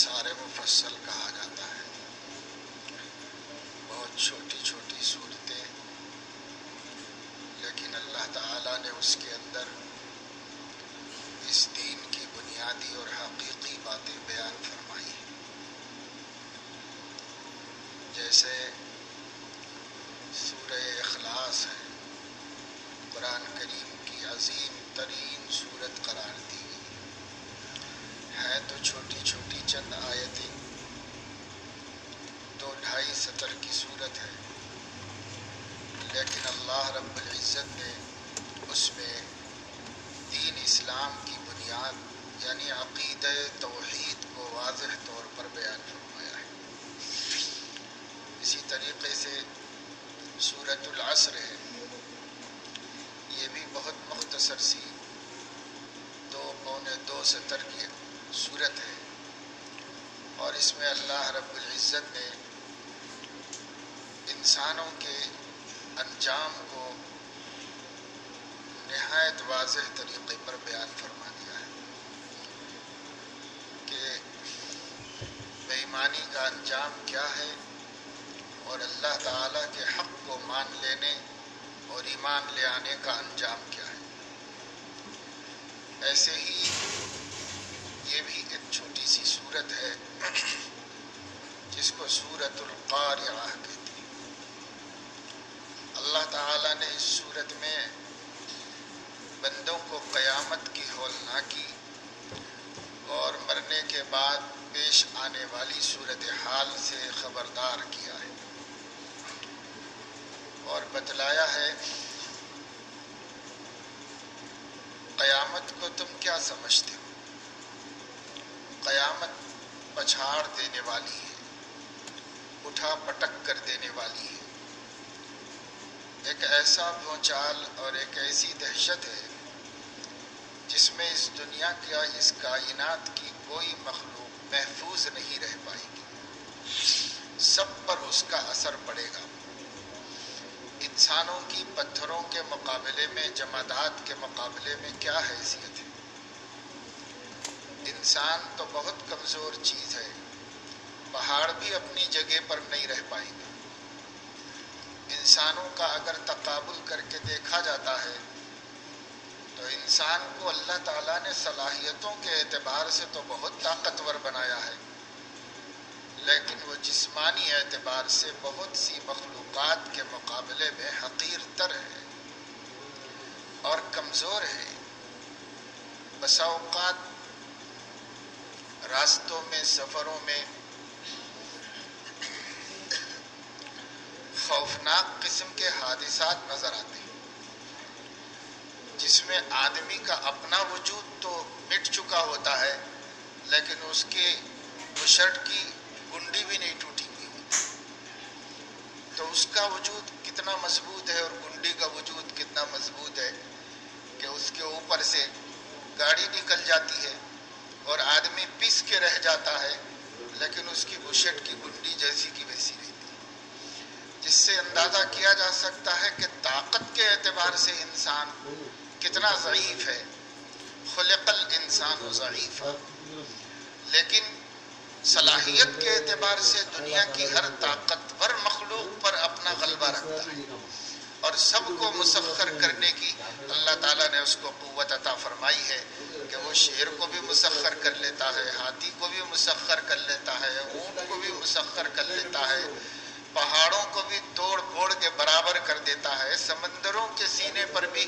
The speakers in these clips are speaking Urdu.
اختصار مفصل کہا جاتا ہے. بہت چھوٹی چھوٹی صورتیں، لیکن اللہ تعالیٰ نے اس کے اندر اس دین کی بنیادی اور حقیقی باتیں بیان فرمائی ہیں. جیسے سورہ اخلاص ہے، قرآن کریم کی عظیم ترین صورت قرار دی گئی ہے. تو چھوٹی چھوٹی چند آیتیں، 2-2.5 سطر کی صورت ہے، لیکن اللہ رب العزت نے اس میں دین اسلام کی بنیاد یعنی عقیدہ توحید کو واضح طور پر بیان فرمایا ہے. اسی طریقے سے سورۃ العصر ہے، یہ بھی بہت مختصر سی 2-2.25 سطر کی صورت ہے، اور اس میں اللہ رب العزت نے انسانوں کے انجام کو نہایت واضح طریقے پر بیان فرما دیا ہے کہ بے ایمانی کا انجام کیا ہے اور اللہ تعالیٰ کے حق کو مان لینے اور ایمان لے آنے کا انجام کیا ہے. ایسے ہی یہ بھی ایک چھوٹی سی صورت ہے جس کو سورۃ القارعہ کہتے ہیں. اللہ تعالیٰ نے اس صورت میں بندوں کو قیامت کی ہولناکی اور مرنے کے بعد پیش آنے والی صورتحال سے خبردار کیا ہے اور بتلایا ہے قیامت کو تم کیا سمجھتے ہو. قیامت پچھاڑ دینے والی ہے، اٹھا پٹک کر دینے والی ہے. ایک ایسا بھونچال اور ایک ایسی دہشت ہے جس میں اس دنیا کا، اس کائنات کی کوئی مخلوق محفوظ نہیں رہ پائے گی. سب پر اس کا اثر پڑے گا. انسانوں کی پتھروں کے مقابلے میں، جمادات کے مقابلے میں کیا حیثیت ہے؟ انسان تو بہت کمزور چیز ہے، پہاڑ بھی اپنی جگہ پر نہیں رہ پائیں گے. انسانوں کا اگر تقابل کر کے دیکھا جاتا ہے تو انسان کو اللہ تعالیٰ نے صلاحیتوں کے اعتبار سے تو بہت طاقتور بنایا ہے، لیکن وہ جسمانی اعتبار سے بہت سی مخلوقات کے مقابلے میں حقیر تر ہے اور کمزور ہے. بسا اوقات راستوں میں، سفروں میں خوفناک قسم کے حادثات نظر آتے ہیں جس میں آدمی کا اپنا وجود تو مٹ چکا ہوتا ہے، لیکن اس کے بشرٹ کی گنڈی بھی نہیں ٹوٹی ہوئی ہوتی. تو اس کا وجود کتنا مضبوط ہے اور گنڈی کا وجود کتنا مضبوط ہے کہ اس کے اوپر سے گاڑی نکل جاتی ہے اور آدمی پس کے رہ جاتا ہے، لیکن اس کی بشرٹ کی گنڈی جیسی کی ویسی رہتی ہے. جس سے اندازہ کیا جا سکتا ہے کہ طاقت کے اعتبار سے انسان کتنا ضعیف ہے. خلق الانسان ضعیفا، لیکن صلاحیت کے اعتبار سے دنیا کی ہر طاقتور مخلوق پر اپنا غلبہ رکھتا ہے اور سب کو مسخر کرنے کی اللہ تعالیٰ نے اس کو قوت عطا فرمائی ہے کہ وہ شیر کو بھی مسخر کر لیتا ہے، ہاتھی کو بھی مسخر کر لیتا ہے، اونٹ کو بھی مسخر کر لیتا ہے، پہاڑوں کو بھی توڑ پھوڑ کے برابر کر دیتا ہے، سمندروں کے سینے پر بھی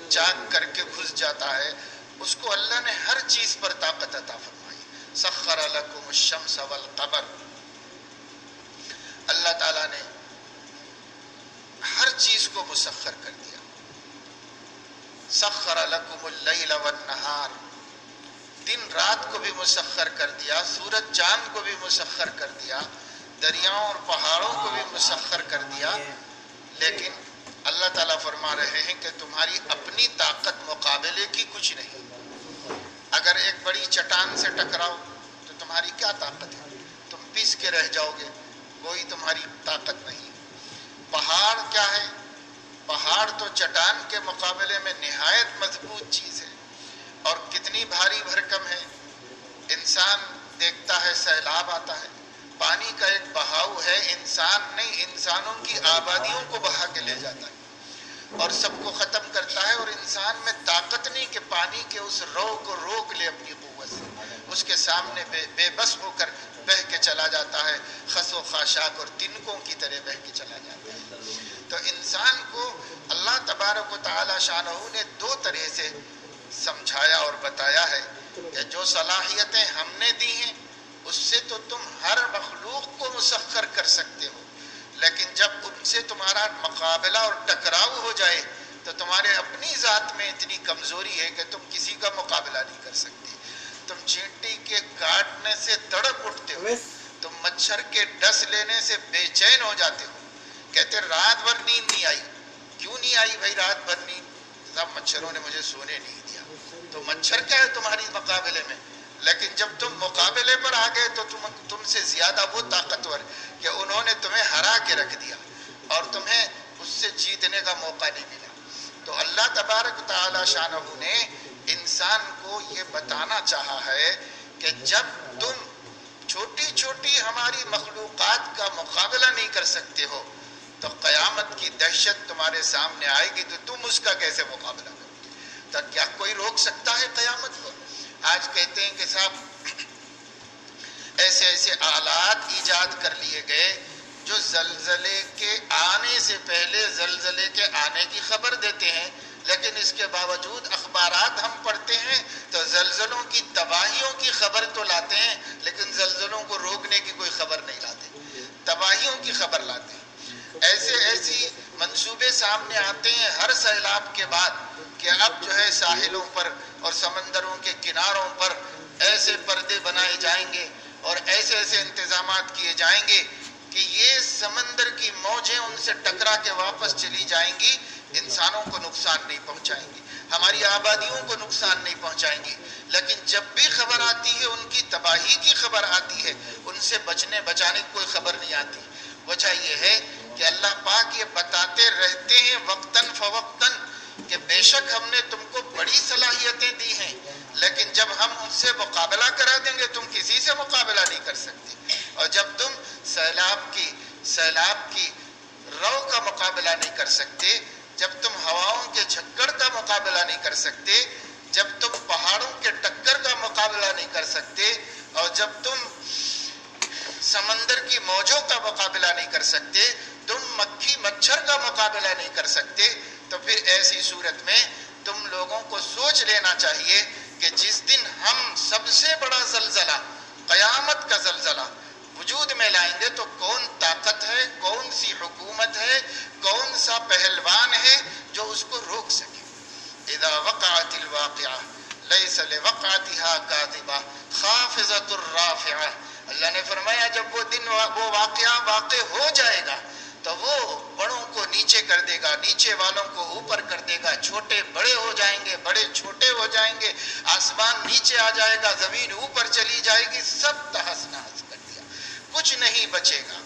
چاک کر کے گھس جاتا ہے. اس کو اللہ نے ہر چیز پر طاقت عطا فرمائی. سخر لکم الشمس والقمر، اللہ تعالیٰ نے ہر چیز کو مسخر کر دیا. سخر لکم اللیل والنہار، دن رات کو بھی مسخر کر دیا، سورج چاند کو بھی مسخر کر دیا، دریاؤں اور پہاڑوں کو بھی مسخر کر دیا. لیکن اللہ تعالیٰ فرما رہے ہیں کہ تمہاری اپنی طاقت مقابلے کی کچھ نہیں. اگر ایک بڑی چٹان سے ٹکراؤ تو تمہاری کیا طاقت ہے؟ تم پس کے رہ جاؤ گے، کوئی تمہاری طاقت نہیں. پہاڑ کیا ہے؟ پہاڑ تو چٹان کے مقابلے میں نہایت مضبوط چیز ہے اور کتنی بھاری بھرکم ہے. انسان دیکھتا ہے سیلاب آتا ہے، پانی کا ایک بہاؤ ہے، انسان نہیں، انسانوں کی آبادیوں کو بہا کے لے جاتا ہے اور سب کو ختم کرتا ہے، اور انسان میں طاقت نہیں کہ پانی کے اس رو کو روک لے اپنی قوت سے، اس کے سامنے بے بس ہو کر بہہ کے چلا جاتا ہے، خس و خاشاک اور تنکوں کی طرح بہہ کے چلا جاتا ہے۔ تو انسان کو اللہ تبارک و تعالی شانہ نے دو طرح سے سمجھایا اور بتایا ہے کہ جو صلاحیتیں ہم نے دی ہیں اس سے تو تم ہر مخلوق کو مسخر کر سکتے ہو، لیکن جب ان سے تمہارا مقابلہ اور ٹکراؤ ہو جائے تو تمہارے اپنی ذات میں اتنی کمزوری ہے کہ تم کسی کا مقابلہ نہیں کر سکتے۔ تم چینٹی کے کاٹنے سے تڑپ اٹھتے ہو، تم مچھر کے ڈس لینے سے بے چین ہو جاتے ہو، کہتے رات بھر نیند نہیں آئی، کیوں نہیں آئی بھائی رات بھر نیند؟ سب مچھروں نے مجھے سونے نہیں دیا۔ تو مچھر کیا ہے تمہاری مقابلے میں؟ لیکن جب تم مقابلے پر آ گئے تو تم سے زیادہ وہ طاقتور کہ انہوں نے تمہیں ہرا کے رکھ دیا اور تمہیں اس سے جیتنے کا موقع نہیں ملا۔ تو اللہ تبارک تعالی شانہ نے انسان کو یہ بتانا چاہا ہے کہ جب تم چھوٹی چھوٹی ہماری مخلوقات کا مقابلہ نہیں کر سکتے ہو تو قیامت کی دہشت تمہارے سامنے آئے گی تو تم اس کا کیسے مقابلہ کرو؟ تو کیا کوئی روک سکتا ہے قیامت کو؟ آج کہتے ہیں کہ صاحب ایسے ایسے آلات ایجاد کر لیے گئے جو زلزلے کے آنے سے پہلے زلزلے کے آنے کی خبر دیتے ہیں، لیکن اس کے باوجود اخبارات ہم پڑھتے ہیں تو زلزلوں کی تباہیوں کی خبر تو لاتے ہیں لیکن زلزلوں کو روکنے کی کوئی خبر نہیں لاتے، تباہیوں کی خبر لاتے ہیں۔ ایسی منصوبے سامنے آتے ہیں ہر سیلاب کے بعد کہ اب جو ہے ساحلوں پر اور سمندروں کے کناروں پر ایسے پردے بنائے جائیں گے اور ایسے ایسے انتظامات کیے جائیں گے کہ یہ سمندر کی موجیں ان سے ٹکرا کے واپس چلی جائیں گی، انسانوں کو نقصان نہیں پہنچائیں گی، ہماری آبادیوں کو نقصان نہیں پہنچائیں گی، لیکن جب بھی خبر آتی ہے ان کی تباہی کی خبر آتی ہے، ان سے بچانے کی کوئی خبر نہیں آتی۔ وجہ یہ ہے کہ اللہ پاک یہ بتاتے رہتے ہیں وقتاً فوقتاً کہ بے شک ہم نے تم کو بڑی صلاحیتیں دی ہیں، لیکن جب ہم ان سے مقابلہ کرا دیں گے تم کسی سے مقابلہ نہیں کر سکتے، اور جب تم سیلاب کی رو کا مقابلہ نہیں کر سکتے، جب تم ہواؤں کے جھکڑ کا مقابلہ نہیں کر سکتے، جب تم پہاڑوں کے ٹکر کا مقابلہ نہیں کر سکتے، اور جب تم سمندر کی موجوں کا مقابلہ نہیں کر سکتے، تم مکھی مچھر کا مقابلہ نہیں کر سکتے، تو پھر ایسی صورت میں تم لوگوں کو سوچ لینا چاہیے کہ جس دن ہم سب سے بڑا زلزلہ، قیامت کا زلزلہ وجود میں لائیں گے تو کون طاقت ہے، کون سی حکومت ہے، کون سا پہلوان ہے جو اس کو روک سکے۔ اذا وقعت الواقعہ لیس لوقعتها کاذبہ خافضۃ الرافعہ، اللہ نے فرمایا جب وہ دن وہ واقعہ واقع ہو جائے گا تو وہ بڑوں کو نیچے کر دے گا، نیچے والوں کو اوپر کر دے گا، چھوٹے بڑے ہو جائیں گے، بڑے چھوٹے ہو جائیں گے، آسمان نیچے آ جائے گا، زمین اوپر چلی جائے گی، سب تہس نہس کر دیا، کچھ نہیں بچے گا۔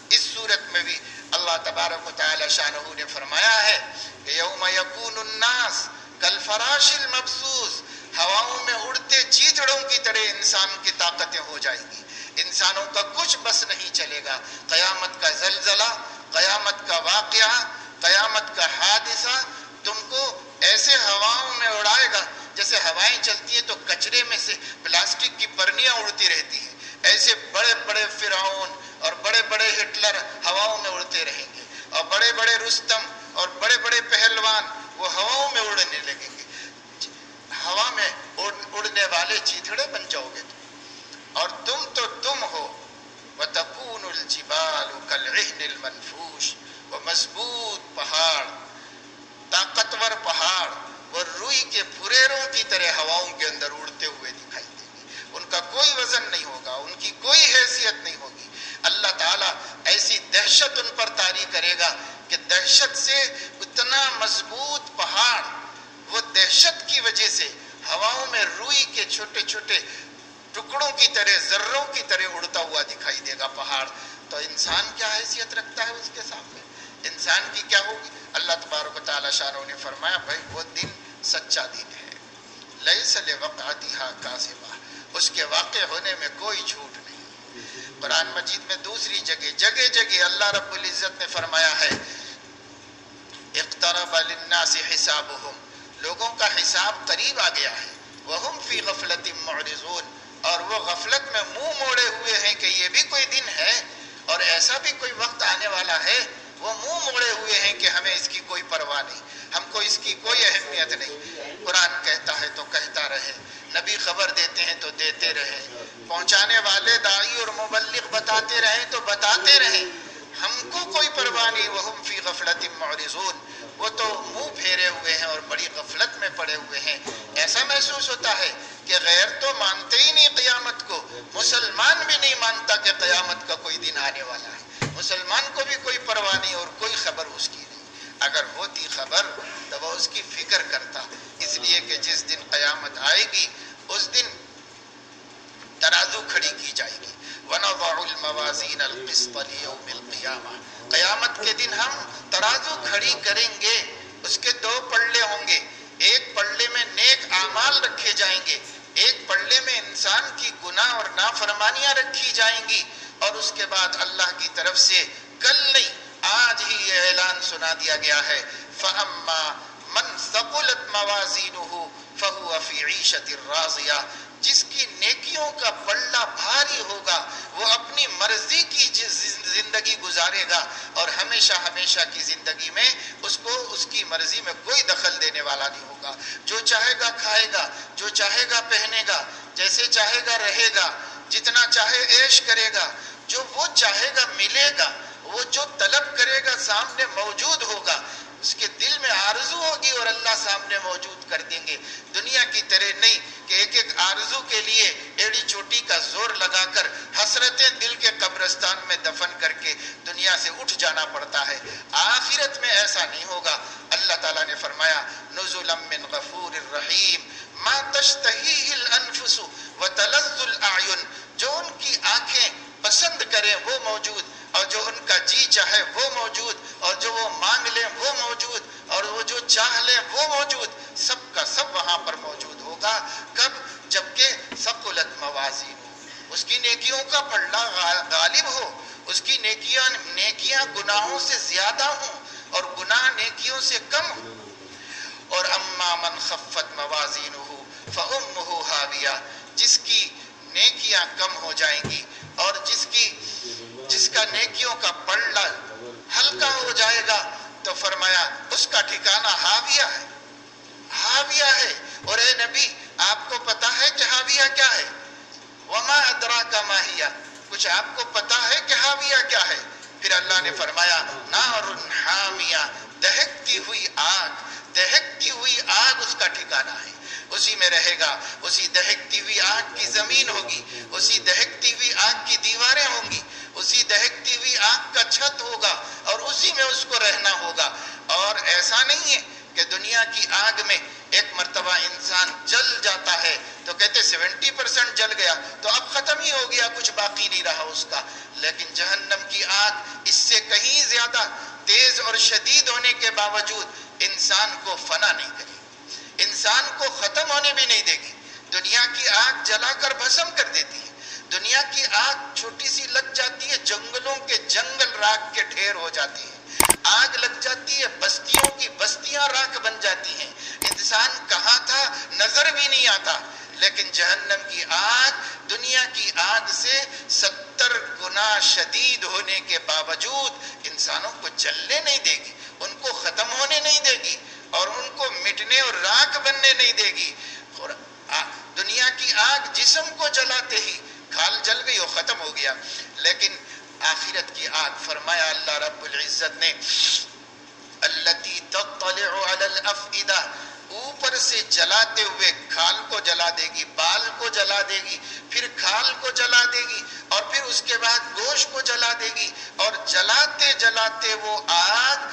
اس صورت میں بھی اللہ تبارک و تعالی شانہ نے فرمایا ہے کہ یوم یکون الناس کالفراش المبثوث، ہواؤں میں اڑتے چیتڑوں کی طرح انسان کی طاقتیں ہو جائیں گی، انسانوں کا کچھ بس نہیں چلے گا۔ قیامت کا زلزلہ، قیامت کا واقعہ، قیامت کا حادثہ تم کو ایسے ہواؤں میں اڑائے گا جیسے ہوائیں چلتی ہیں تو کچرے میں سے پلاسٹک کی پرنیاں اڑتی رہتی ہیں، ایسے بڑے بڑے فرعون اور بڑے بڑے ہٹلر ہواؤں میں اڑتے رہیں گے، اور بڑے بڑے رستم اور بڑے بڑے پہلوان وہ ہواؤں میں اڑنے لگیں گے۔ ہوا میں اڑنے والے چیتڑے بن جاؤ گے تم، اور تم تو تم ہو۔ وَتَكُونُ الْجِبَالُ كَالْعِهْنِ الْمَنْفُوشِ، وہ مضبوط پہاڑ، طاقتور پہاڑ وہ روئی کے پھریروں کی طرح ہواؤں کے اندر اڑتے ہوئے دکھائی دیں گے، ان کا کوئی وزن نہیں ہوگا، ان کی کوئی حیثیت نہیں ہوگی۔ اللہ تعالیٰ ایسی دہشت ان پر طاری کرے گا کہ دہشت سے اتنا مضبوط پہاڑ وہ دہشت کی وجہ سے ہواؤں میں روئی کے چھوٹے چھوٹے ٹکڑوں کی طرح، ذروں کی طرح اڑتا ہوا دکھائی دے گا پہاڑ، تو انسان کیا حیثیت رکھتا ہے اس کے سامنے؟ انسان کی کیا ہوگی؟ اللہ تبارک و تعالی شانہ نے فرمایا بھائی وہ دن سچا دن ہے، لیس لوقعتها کاذبہ، اس کے واقع ہونے میں کوئی جھوٹ نہیں۔ قرآن مجید میں دوسری جگہ جگہ اللہ رب العزت نے فرمایا ہے اقترب للناس حسابهم، لوگوں کا حساب قریب آ گیا ہے، وہم فی غفلت معرضون، اور وہ غفلت میں منہ موڑے ہوئے ہیں کہ یہ بھی کوئی دن ہے اور ایسا بھی کوئی وقت آنے والا ہے۔ وہ منہ موڑے ہوئے ہیں کہ ہمیں اس کی کوئی پرواہ نہیں، ہم کو اس کی کوئی اہمیت نہیں۔ قرآن کہتا ہے تو کہتا رہے، نبی خبر دیتے ہیں تو دیتے رہے، پہنچانے والے داعی اور مبلغ بتاتے رہیں تو بتاتے رہیں، ہم کو کوئی پرواہ نہیں۔ وہم فی غفلت معرضون، وہ تو منہ پھیرے ہوئے ہیں اور بڑی غفلت میں پڑے ہوئے ہیں۔ ایسا محسوس ہوتا ہے کہ غیر تو مانتے ہی نہیں قیامت کو، مسلمان بھی نہیں مانتا کہ قیامت کا کوئی دن آنے والا ہے، مسلمان کو بھی کوئی پرواہ نہیں اور کوئی خبر اس کی نہیں۔ اگر ہوتی خبر تو وہ اس کی فکر کرتا، اس لیے کہ جس دن قیامت آئے گی اس دن ترازو کھڑی کی جائے گی۔ وَنَضَعُ الْمَوَازِينَ الْقِسْطَ لِيَوْمِ الْقِيَامَةِ، قیامت کے دن ہم ترازو کھڑی کریں گے، اس کے دو پلڑے ہوں گے، ایک پلڑے میں نیک اعمال رکھے جائیں گے، ایک پلڑے میں انسان کی گناہ اور نافرمانیاں رکھی جائیں گی، اور اس کے بعد اللہ کی طرف سے کل نہیں آج ہی یہ اعلان سنا دیا گیا ہے فَأَمَّا مَنْ ثَقُلَتْ مَوَازِينُهُ فَهُوَ فِي عِيشَةٍ رَاضِيَةٍ، جس کی نیکیوں کا پلڑا بھاری ہوگا وہ اپنی مرضی کی زندگی گزارے گا، اور ہمیشہ ہمیشہ کی زندگی میں اس کو اس کی مرضی میں کوئی دخل دینے والا نہیں ہوگا۔ جو چاہے گا کھائے گا، جو چاہے گا پہنے گا، جیسے چاہے گا رہے گا، جتنا چاہے عیش کرے گا، جو وہ چاہے گا ملے گا، وہ جو طلب کرے گا سامنے موجود ہوگا، اس کے دل میں آرزو ہوگی اور اللہ سامنے موجود کر دیں گے۔ دنیا کی طرح نہیں کہ ایک ایک آرزو کے لیے ایڑی چوٹی کا زور لگا کر حسرتیں دل کے قبرستان میں دفن کر کے دنیا سے اٹھ جانا پڑتا ہے۔ آخرت میں ایسا نہیں ہوگا۔ اللہ تعالیٰ نے فرمایا نزلا من غفور الرحیم ما تشتہیہ الانفس وتلذ الاعین، جو ان کی آنکھیں پسند کریں وہ موجود، اور جو ان کا جی چاہے وہ موجود، اور جو وہ مانگ لیں وہ موجود، اور وہ جو چاہ لیں وہ موجود، سب کا سب وہاں پر موجود ہوگا۔ کب؟ جبکہ ثقلت موازین، اس کی نیکیوں کا پلڑا غالب ہو، اس کی نیکیاں گناہوں سے زیادہ ہوں اور گناہ نیکیوں سے کم ہوں۔ اور اما من خفت موازینہ فامہ ہاویہ، جس کی نیکیاں کم ہو جائیں گی اور جس کا نیکیوں کا پلڑا ہلکا ہو جائے گا تو فرمایا اس کا ٹھکانہ ہاویہ ہے، ہاویہ ہے۔ اور اے نبی آپ کو پتا ہے کہ ہاویہ کیا ہے؟ وما ادراک ما ہی، کچھ آپ کو پتا ہے کہ ہاویہ کیا ہے؟ پھر اللہ نے فرمایا نار حامیہ، دہکتی ہوئی آگ، دہکتی ہوئی آگ اس کا ٹھکانہ ہے، اسی میں رہے گا۔ اسی دہکتی ہوئی آگ کی زمین ہوگی، اسی دہکتی ہوئی آگ کی دیواریں ہوں گی، اسی دہکتی ہوئی آگ کا چھت ہوگا، اور اسی میں اس کو رہنا ہوگا۔ اور ایسا نہیں ہے کہ دنیا کی آگ میں ایک مرتبہ انسان جل جاتا ہے تو کہتے 70% جل گیا تو اب ختم ہی ہو گیا، کچھ باقی نہیں رہا اس کا، لیکن جہنم کی آگ اس سے کہیں زیادہ تیز اور شدید ہونے کے باوجود انسان کو فنا نہیں کرے، انسان کو ختم ہونے بھی نہیں دے گی۔ دنیا کی آگ جلا کر بھسم کر دیتی ہے، دنیا کی آگ چھوٹی سی لگ جاتی ہے، جنگلوں کے جنگل راکھ کے ڈھیر ہو جاتی ہے، آگ لگ جاتی ہے، بستیوں کی بستیاں راکھ بن جاتی ہیں، انسان کہاں تھا نظر بھی نہیں آتا۔ لیکن جہنم کی آگ دنیا کی آگ سے 70 گنا شدید ہونے کے باوجود انسانوں کو جلنے نہیں دے گی، ان کو ختم ہونے نہیں دے گی، اور ان کو مٹنے اور راکھ بننے نہیں دے گی۔ اور دنیا کی آگ جسم کو جلاتے ہی کھال جل گئی اور ختم ہو گیا، لیکن آخرت کی آگ فرمایا اللہ رب العزت نے التی تطلع علی الافئدہ، اوپر سے جلاتے ہوئے کھال کو جلا دے گی، بال کو جلا دے گی، پھر کھال کو جلا دے گی، اور پھر اس کے بعد گوشت کو جلا دے گی، اور جلاتے جلاتے وہ آگ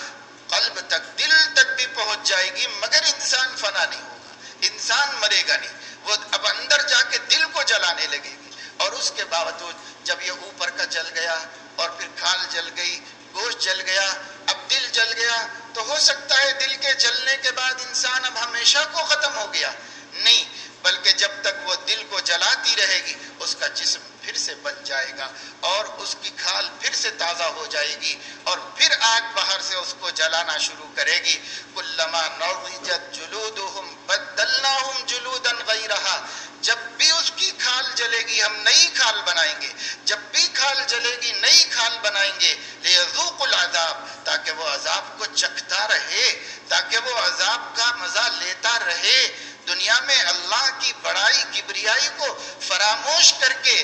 قلب تک، دل تک بھی پہنچ جائے گی، مگر انسان فنا نہیں ہوگا، انسان مرے گا نہیں، وہ اب اندر جا کے دل کو جلانے لگے گی۔ اور اس کے باوجود جب یہ اوپر کا جل گیا اور پھر کھال جل گئی، گوشت جل گیا، اب دل جل گیا، تو ہو سکتا ہے دل کے جلنے کے بعد انسان اب ہمیشہ کو ختم ہو گیا، نہیں، بلکہ جب تک وہ دل کو جلاتی رہے گی اس کا جسم پھر سے بن جائے گا اور اس کی کھال پھر سے تازہ ہو جائے گی اور پھر آگ باہر سے اس کو جلانا شروع کرے گی. کلما نضجت جلودہم بدلناہم جلودا غیرہا. جب بھی اس کی کھال جلے گی ہم نئی کھال بنائیں گے, جب بھی کھال جلے گی نئی کھال بنائیں گے. لیذوقوا العذاب, تاکہ وہ عذاب کو چکھتا رہے, تاکہ وہ عذاب کا مزہ لیتا رہے. دنیا میں اللہ کی بڑائی کبریائی کو فراموش کر کے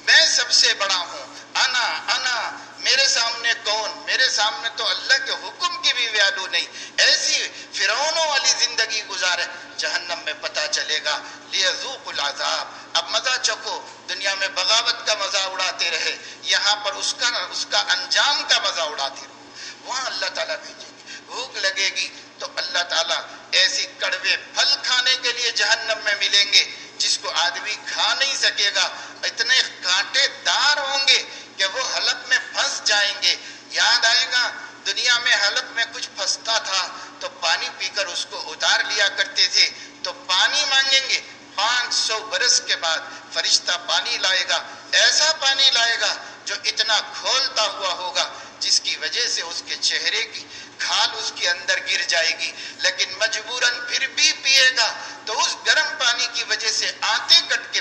میں سب سے بڑا ہوں, انا میرے سامنے کون, میرے سامنے تو اللہ کے حکم کی بھی ویلو نہیں, ایسی فرعونوں والی زندگی گزارے. جہنم میں پتہ چلے گا لیذوقوا العذاب. اب مزہ چکھو, دنیا میں بغاوت کا مزہ اڑاتے رہے, یہاں پر اس کا انجام کا مزہ اڑاتے رہو. وہاں اللہ تعالیٰ بھیجے گی. بھوک لگے گی تو اللہ تعالیٰ ایسی کڑوے پھل کھانے کے لیے جہنم میں ملیں گے جس کو آدمی کھا نہیں سکے گا. اتنے کانٹے دار ہوں گے کہ وہ حلق میں پھنس جائیں گے. یاد آئے گا دنیا میں حلق میں کچھ پھنستا تھا تو پانی پی کر اس کو اتار لیا کرتے تھے, تو پانی مانگیں گے 500 برس کے بعد فرشتہ پانی لائے گا, ایسا پانی لائے گا جو اتنا کھولتا ہوا ہوگا جس کی وجہ سے اس کے چہرے کی کھال اس کے اندر گر جائے گی, لیکن مجبوراً پھر بھی پیے گا تو اس گرم پانی کی وجہ سے آنتیں کٹ کے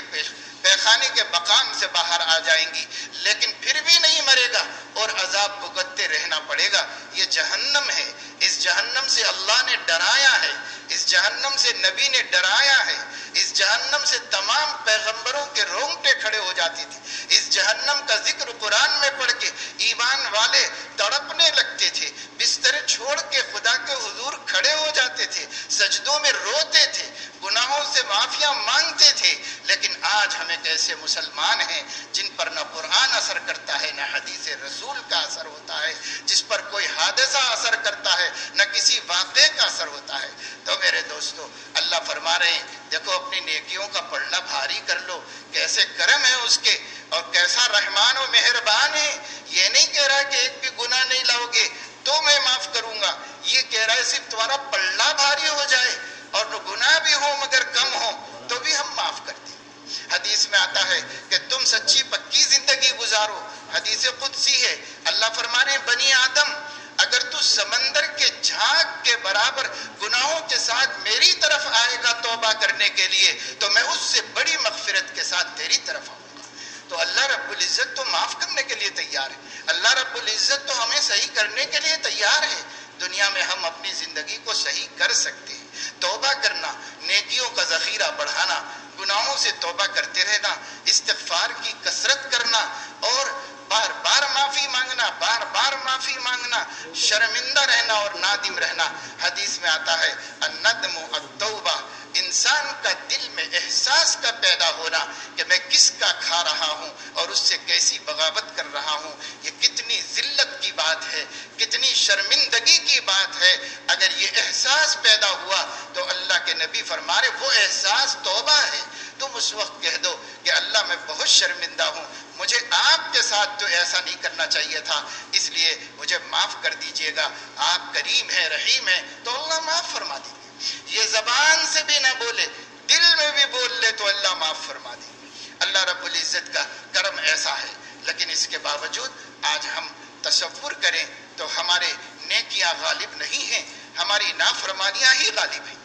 پیخانے کے مقام سے باہر آ جائیں گی, لیکن پھر بھی نہیں مرے گا اور عذاب بھگتتے رہنا پڑے گا. یہ جہنم ہے, اس جہنم سے اللہ نے ڈرایا ہے, اس جہنم سے نبی نے ڈرایا ہے, اس جہنم سے تمام پیغمبروں کے رونگٹے کھڑے ہو جاتے تھے. اس جہنم کا ذکر قرآن میں پڑھ کے ایمان والے تڑپنے لگتے تھے, بستر چھوڑ کے خدا کے حضور کھڑے ہو جاتے تھے, سجدوں میں روتے تھے, گناہوں سے معافیاں مانگتے تھے. لیکن آج ہم ایک ایسے مسلمان ہیں جن پر نہ قرآن اثر کرتا ہے نہ حدیث رسول کا اثر ہوتا ہے, جس پر کوئی حادثہ اثر کرتا ہے نہ کسی واقعے کا اثر ہوتا ہے. تو میرے دوستو اللہ فرما رہے ہیں دیکھو اپنی نیکیوں کا پلڑا بھاری کر لو, کیسے کرم ہے اس کے اور کیسا رحمان و مہربان ہے. یہ نہیں کہہ رہا کہ ایک بھی گناہ نہیں لاؤ گے تو میں معاف کروں گا, یہ کہہ رہا ہے صرف تمہارا پلڑا بھاری ہو جائے اور گناہ بھی ہو مگر کم ہو تو بھی ہم معاف کرتے ہیں. حدیث میں آتا ہے کہ تم سچی پکی زندگی گزارو. حدیث قدسی ہے, اللہ فرمانے بنی آدم اگر تو سمندر کے جھاگ کے برابر گناہوں کے ساتھ میری طرف آئے گا توبہ کرنے کے لیے تو میں اس سے بڑی مغفرت کے ساتھ تیری طرف آؤں گا. تو اللہ رب العزت تو معاف کرنے کے لیے تیار ہے, اللہ رب العزت تو ہمیں صحیح کرنے کے لیے تیار ہے. دنیا میں ہم اپنی زندگی کو صحیح کر سکتے ہیں. توبہ کرنا, نیکیوں کا ذخیرہ بڑھانا, گناہوں سے توبہ کرتے رہنا, استغفار کی کثرت کرنا اور بار بار معافی مانگنا, بار بار معافی مانگنا, شرمندہ رہنا اور نادم رہنا. حدیث میں آتا ہے الندم التوبہ, انسان کا دل میں احساس کا پیدا ہونا کہ میں کس کا کھا رہا ہوں اور اس سے کیسی بغاوت کر رہا ہوں. یہ کتنی ذلت کی بات ہے, کتنی شرمندگی کی بات ہے. اگر یہ احساس پیدا ہوا تو اللہ کے نبی فرما رہے وہ احساس توبہ ہے. تم اس وقت کہہ دو کہ اللہ میں بہت شرمندہ ہوں, مجھے آپ کے ساتھ تو ایسا نہیں کرنا چاہیے تھا, اس لیے مجھے معاف کر دیجئے گا. آپ کریم ہیں, رحیم ہیں, تو اللہ معاف فرما دیں گے. یہ زبان سے بھی نہ بولے, دل میں بھی بول لے تو اللہ معاف فرما دیں گے. اللہ رب العزت کا کرم ایسا ہے. لیکن اس کے باوجود آج ہم تصور کریں تو ہمارے نیکیاں غالب نہیں ہیں, ہماری نافرمانیاں ہی غالب ہیں.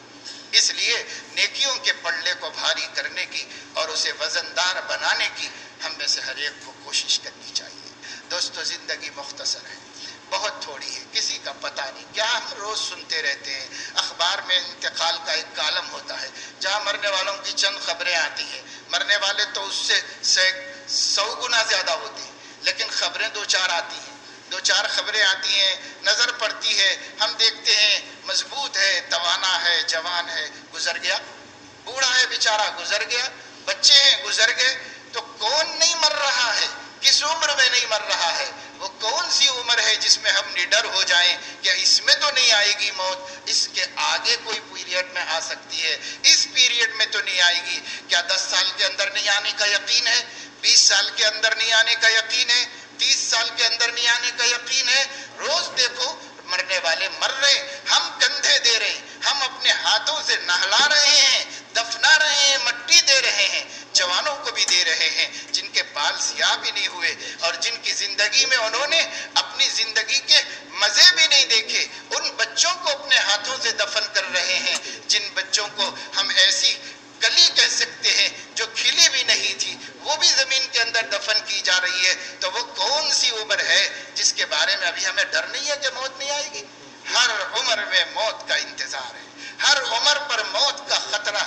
اس لیے نیکیوں کے پلڑے کو بھاری کرنے کی اور اسے وزندار بنانے کی ہم میں سے ہر ایک کو کوشش کرنی چاہیے. دوستو زندگی مختصر ہے, بہت تھوڑی ہے, کسی کا پتہ نہیں. کیا ہم روز سنتے رہتے ہیں, اخبار میں انتقال کا ایک کالم ہوتا ہے جہاں مرنے والوں کی چند خبریں آتی ہیں. مرنے والے تو اس سے 100 گنا زیادہ ہوتے ہیں, لیکن خبریں 2-4 آتی ہیں, 2-4 خبریں آتی ہیں, نظر پڑتی ہے, ہم دیکھتے ہیں مضبوط ہے, توانا ہے, جوان ہے, گزر گیا. بوڑھا ہے بیچارہ, گزر گیا. بچے ہیں, گزر گئے. تو کون نہیں مر رہا ہے, کس عمر میں نہیں مر رہا ہے؟ وہ کون سی عمر ہے جس میں ہم نڈر ہو جائیں کہ اس میں تو نہیں آئے گی موت, اس کے آگے کوئی پیریڈ میں آ سکتی ہے, اس پیریڈ میں تو نہیں آئے گی. کیا 10 سال کے اندر نہیں آنے کا یقین ہے, 20 سال کے اندر نہیں آنے کا یقین ہے, 30 سال کے اندر نہیں آنے کا یقین ہے؟ روز دیکھو مرنے والے مر رہے, ہم کندھے دے رہے, ہم اپنے ہاتھوں سے نہلا رہے ہیں دفنا رہے ہیں، مٹی دے رہے ہیں، جوانوں کو بھی دے رہے ہیں جن کے بال سیاہ بھی نہیں ہوئے اور جن کی زندگی میں انہوں نے اپنی زندگی کے مزے بھی نہیں دیکھے، ان بچوں کو اپنے ہاتھوں سے دفن کر رہے ہیں جن بچوں کو ہم ایسی کلی کہہ سکتے ہیں جو کھلی بھی نہیں تھی، وہ بھی زمین کے اندر دفن کی جا رہی ہے۔ تو وہ کون سی عمر ہے جس کے بارے میں ابھی ہمیں ڈر نہیں ہے کہ موت نہیں آئے گی؟ ہر عمر میں موت کا انتظار ہے، ہر عمر پر موت کا خطرہ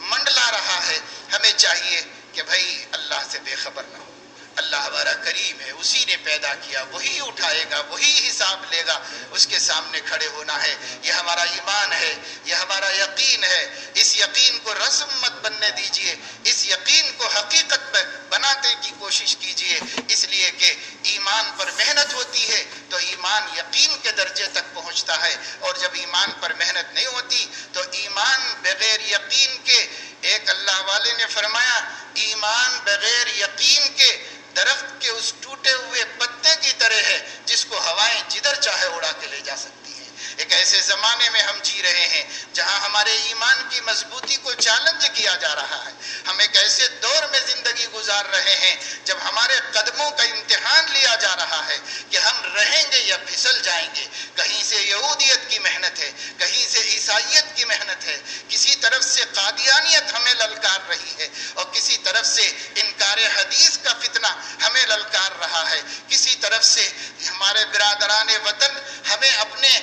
منڈلا رہا ہے۔ ہمیں چاہیے کہ بھائی اللہ سے بے خبر نہ ہو، اللہ ہمارا کریم ہے، اسی نے پیدا کیا، وہی اٹھائے گا، وہی حساب لے گا، اس کے سامنے کھڑے ہونا ہے۔ یہ ہمارا ایمان ہے، یہ ہمارا یقین ہے۔ اس یقین کو رسم مت بننے دیجئے، اس یقین کو حقیقت بنانے کی کوشش کیجئے، اس لیے کہ ایمان پر محنت ہوتی ہے تو ایمان یقین کے درجے تک پہنچتا ہے، اور جب ایمان پر محنت نہیں ہوتی تو ایمان بغیر یقین کے، ایک اللہ والے نے فرمایا ایمان بغیر یقین کے درخت کے اس ٹوٹے ہوئے پتے کی طرح ہے جس کو ہوائیں جدھر چاہے اڑا کے لے جا سکتی ہیں۔ ایک ایسے زمانے میں ہم جی رہے ہیں جہاں ہمارے ایمان کی مضبوطی کو چیلنج کیا جا رہا ہے۔ ہم ایک ایسے دور میں زندگی گزار رہے ہیں جب ہمارے قدموں کا امتحان لیا جا رہا ہے کہ ہم رہیں گے یا پھسل جائیں گے۔ کہیں سے یہودیت کی محنت ہے، کہیں سے عیسائیت کی محنت ہے، کسی طرف سے قادیانیت ہمیں للکار رہی ہے اور کسی طرف سے انکار حدیث کا فتنہ ہمیں للکار رہا ہے، کسی طرف سے ہمارے برادران وطن ہمیں اپنے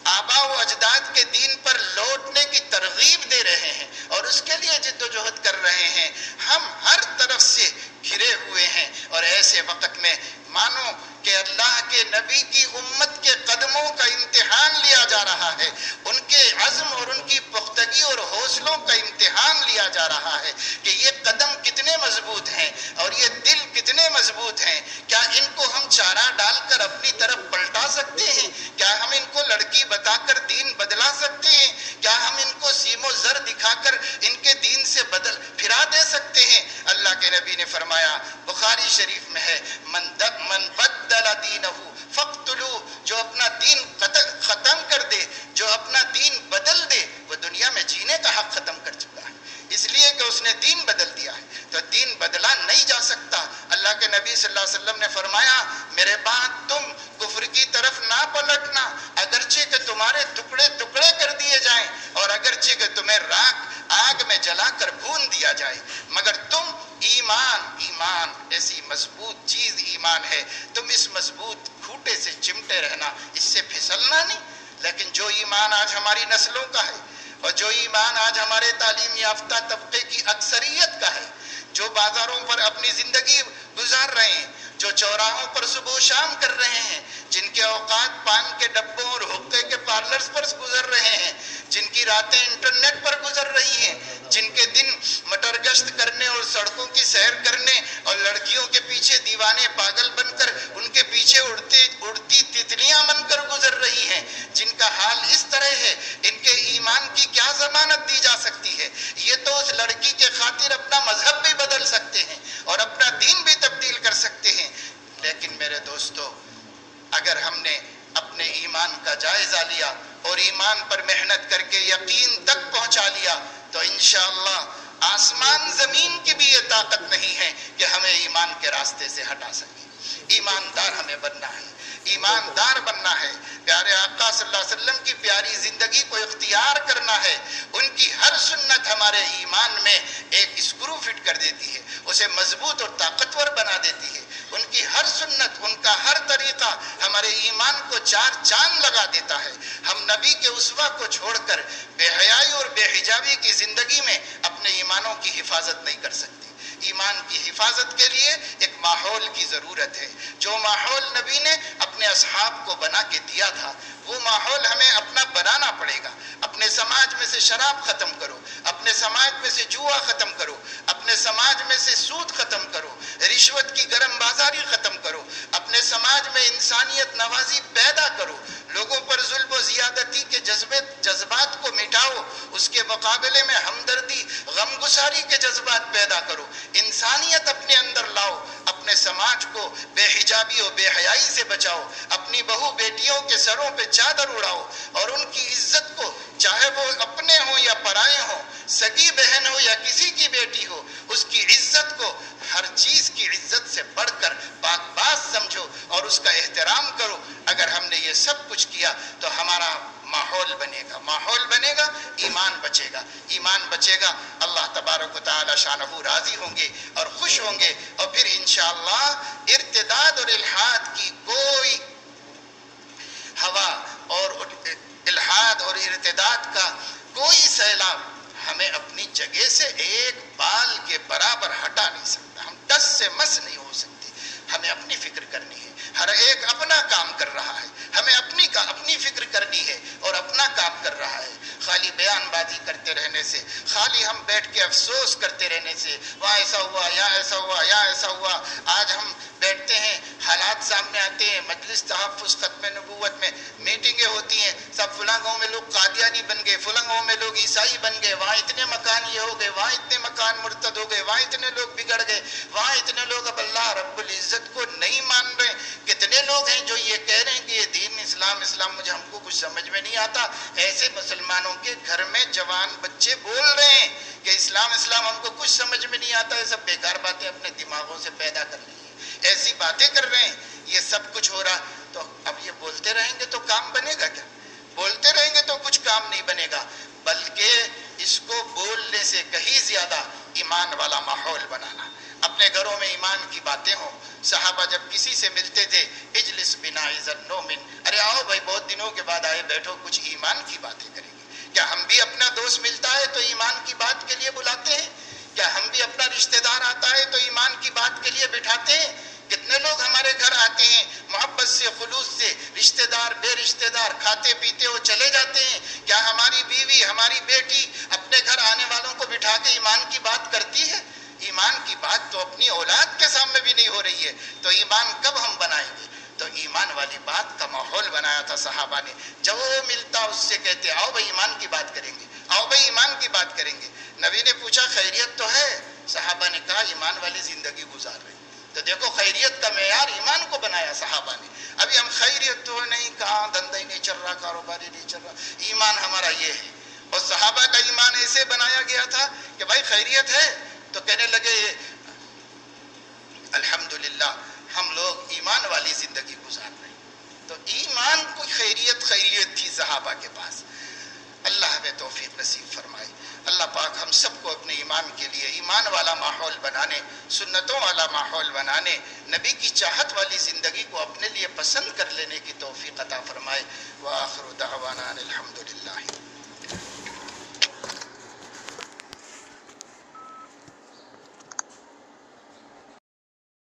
آبا و اجداد کے دین پر لوٹنے کی ترغیب دے رہے ہیں اور اس کے لیے جد و جہد کر رہے ہیں۔ ہم ہر طرف سے گھرے ہوئے ہیں اور ایسے وقت میں مانو کہ اللہ کے نبی کی امت کے قدموں کا امتحان لیا جا رہا ہے، ان کے عزم اور ان کی پختگی اور حوصلوں کا امتحان لیا جا رہا ہے کہ یہ قدم کتنے مضبوط ہیں اور یہ دل کتنے مضبوط ہیں۔ کیا ان کو ہم چارہ ڈال کر اپنی طرف پلٹا سکتے ہیں؟ کیا ہم ان کو لڑکی بتا کر دین بدلا سکتے ہیں؟ کیا ہم ان کو سیم و زر دکھا کر ان کے دین سے بدل پھرا دے سکتے ہیں؟ اللہ کے نبی نے فرمایا، بخاری شریف میں ہے، من بدل دینہ فقتلو، جو اپنا دین ختم کر دے، جو اپنا دین بدل دے، وہ دنیا میں جینے کا حق ختم کر چکا ہے، اس لیے کہ اس نے دین بدل دیا ہے۔ تو دین بدلا نہیں جا سکتا۔ اللہ کے نبی صلی اللہ علیہ وسلم نے فرمایا، میرے بعد تم کفر کی طرف نہ پلٹنا، اگرچہ کہ تمہارے ٹکڑے ٹکڑے کر دیے جائیں اور اگرچہ کہ تمہیں راکھ آگ میں جلا کر بھون دیا جائے، مگر تم ایمان ایسی مضبوط چیز ایمان ہے، تم اس مضبوط کھوٹے سے چمٹے رہنا، اس سے پھسلنا نہیں۔ لیکن جو ایمان آج ہماری نسلوں کا ہے اور جو ایمان آج ہمارے تعلیم یافتہ طبقے کی اکثریت کا ہے، جو بازاروں پر اپنی زندگی گزار رہے ہیں، جو چوراہوں پر صبح و شام کر رہے ہیں، جن کے اوقات پان کے ڈبوں اور حقے کے پارلرز پر گزر رہے ہیں، جن کی راتیں انٹرنیٹ پر گزر رہی ہیں، جن کے دن مٹر گشت کرنے اور سڑکوں کی سیر کرنے اور لڑکیوں کے پیچھے دیوانے پاگل بن کر ان کے پیچھے اڑتی تتلیاں بن کر گزر رہی ہیں، جن کا حال اس طرح ہے، ان کے ایمان کی کیا ضمانت دی جا سکتی ہے؟ یہ تو اس لڑکی کے خاطر اپنا مذہب بھی بدل سکتے ہیں اور اپنا دین بھی تبدیل کر سکتے ہیں۔ لیکن میرے دوستو، اگر ہم نے اپنے ایمان کا جائزہ لیا اور ایمان پر محنت کر کے یقین تک پہنچا لیا تو انشاءاللہ آسمان زمین کی بھی یہ طاقت نہیں ہے کہ ہمیں ایمان کے راستے سے ہٹا سکے۔ ایماندار ہمیں بننا ہے، ایماندار بننا ہے، پیارے آقا صلی اللہ علیہ وسلم کی پیاری زندگی کو اختیار کرنا ہے۔ ان کی ہر سنت ہمارے ایمان میں ایک اسکرو فٹ کر دیتی ہے، اسے مضبوط اور طاقتور بنا دیتی ہے۔ ان کی ہر سنت، ان کا ہر طریقہ ہمارے ایمان کو چار چاند لگا دیتا ہے۔ ہم نبی کے اسوہ کو چھوڑ کر بے حیائی اور بے حجابی کی زندگی میں اپنے ایمانوں کی حفاظت نہیں کر سکتے۔ ایمان کی حفاظت کے لیے ایک ماحول کی ضرورت ہے، جو ماحول نبی نے اپنے اصحاب کو بنا کے دیا تھا، وہ ماحول ہمیں اپنا بنانا پڑے گا۔ اپنے سماج میں سے شراب ختم کرو، اپنے سماج میں سے جوا ختم کرو، اپنے سماج میں سے سود ختم کرو، رشوت کی گرم بازاری ختم کرو، اپنے سماج میں انسانیت نوازی پیدا کرو، لوگوں پر ظلم و زیادتی کے جذبات کو مٹاؤ، اس کے مقابلے میں ہمدردی، غمگساری کے جذبات پیدا کرو، انسانیت اپنے اندر لاؤ، اپنے سماج کو بے حجابی و بے حیائی سے بچاؤ، اپنی بہو بیٹیوں کے سروں پہ چادر اڑاؤ اور ان کی عزت کو، چاہے وہ اپنے ہوں یا پرائے ہوں، سگی بہن ہو یا کسی کی بیٹی ہو، اس کی عزت کو ہر چیز کی عزت سے بڑھ کر پاک باز سمجھو اور اس کا احترام کرو۔ اگر ہم نے یہ سب کچھ کیا تو ہمارا ماحول بنے گا، ماحول بنے گا، ایمان بچے گا، ایمان بچے گا، اللہ تبارک و تعالی شانہ راضی ہوں گے اور خوش ہوں گے، اور پھر انشاءاللہ ارتداد اور الحاد کی کوئی ہوا اور الحاد اور ارتداد کا کوئی سیلاب ہمیں اپنی جگہ سے ایک بال کے برابر ہٹا نہیں سکتا، ہم ٹس سے مس نہیں ہو سکتے۔ ہمیں اپنی فکر کرنی ہے، ہر ایک اپنا کام کر رہا ہے، ہمیں اپنی فکر کرنی ہے اور اپنا کام کر رہا ہے۔ خالی بیان بازی کرتے رہنے سے، خالی ہم بیٹھ کے افسوس کرتے رہنے سے، وہاں ایسا ہوا یا ایسا ہوا یا ایسا ہوا، آج ہم بیٹھتے ہیں، حالات سامنے آتے ہیں، مجلس تحفظ ختم نبوت میں میٹنگیں ہوتی ہیں، سب فلاں گاؤں میں لوگ قادیانی بن گئے، فلاں گاؤں میں لوگ عیسائی بن گئے، وہاں اتنے مکان یہ ہو گئے، وہاں اتنے مکان مرتد ہو گئے، وہاں اتنے لوگ بگڑ گئے، وہاں اتنے لوگ اب اللہ رب العزت کو نہیں مان رہے۔ کتنے لوگ ہیں جو یہ کہہ رہے ہیں کہ یہ دین اسلام مجھے ہم کو کچھ سمجھ میں نہیں آتا۔ ایسے مسلمانوں کے گھر میں جوان بچے بول رہے ہیں کہ اسلام ہم کو کچھ سمجھ میں نہیں آتا، یہ سب بیکار باتیں اپنے دماغوں سے پیدا کر لی ہیں، ایسی باتیں کر رہے ہیں، یہ سب کچھ ہو رہا۔ تو اب یہ بولتے رہیں گے تو کام بنے گا کیا؟ بولتے رہیں گے تو کچھ کام نہیں بنے گا، بلکہ اس کو بولنے سے کہیں زیادہ ایمان والا ماحول بنانا، اپنے گھروں میں ایمان کی باتیں ہوں۔ صحابہ جب کسی سے ملتے تھے، اجلس بنا عزت نومن، ارے آؤ بھائی بہت دنوں کے بعد آئے، بیٹھو کچھ ایمان کی باتیں کریں گے۔ کیا ہم بھی اپنا دوست ملتا ہے تو ایمان کی بات کے لیے بلاتے ہیں؟ کیا ہم بھی اپنا رشتہ دار آتا ہے تو ایمان کی بات کے لیے بٹھاتے ہیں؟ کتنے لوگ ہمارے گھر آتے ہیں محبت سے، خلوص سے، رشتہ دار بے رشتہ دار، کھاتے پیتے وہ چلے جاتے ہیں۔ کیا ہماری بیوی، ہماری بیٹی اپنے گھر آنے والوں کو بٹھا کے ایمان کی بات کرتی ہے؟ ایمان کی بات تو اپنی اولاد کے سامنے بھی نہیں ہو رہی ہے، تو ایمان کب ہم بنائیں گے؟ تو ایمان والی بات کا ماحول بنایا تھا صحابہ نے، جب وہ ملتا اس سے کہتے آؤ بھائی ایمان کی بات کریں گے، آؤ بھائی ایمان کی بات کریں گے۔ نبی نے پوچھا خیریت تو ہے؟ صحابہ نے کہا ایمان والی زندگی گزار رہے ہیں۔ تو دیکھو خیریت کا معیار ایمان کو بنایا صحابہ نے۔ ابھی ہم خیریت تو نہیں، کہاں دھندا ہی نہیں چل رہا، کاروبار ہی نہیں چل رہا، ایمان ہمارا یہ ہے۔ اور صحابہ کا ایمان ایسے بنایا گیا تھا کہ بھائی خیریت ہے تو کہنے لگے الحمدللہ ہم لوگ ایمان والی زندگی گزار رہے ہیں۔ تو ایمان کو خیریت تھی صحابہ کے پاس۔ اللہ ہمیں توفیق نصیب فرمائے۔ اللہ پاک ہم سب کو اپنے ایمان کے لیے ایمان والا ماحول بنانے، سنتوں والا ماحول بنانے، نبی کی چاہت والی زندگی کو اپنے لیے پسند کر لینے کی توفیق عطا فرمائے۔ وآخر دعوانا الحمدللہ۔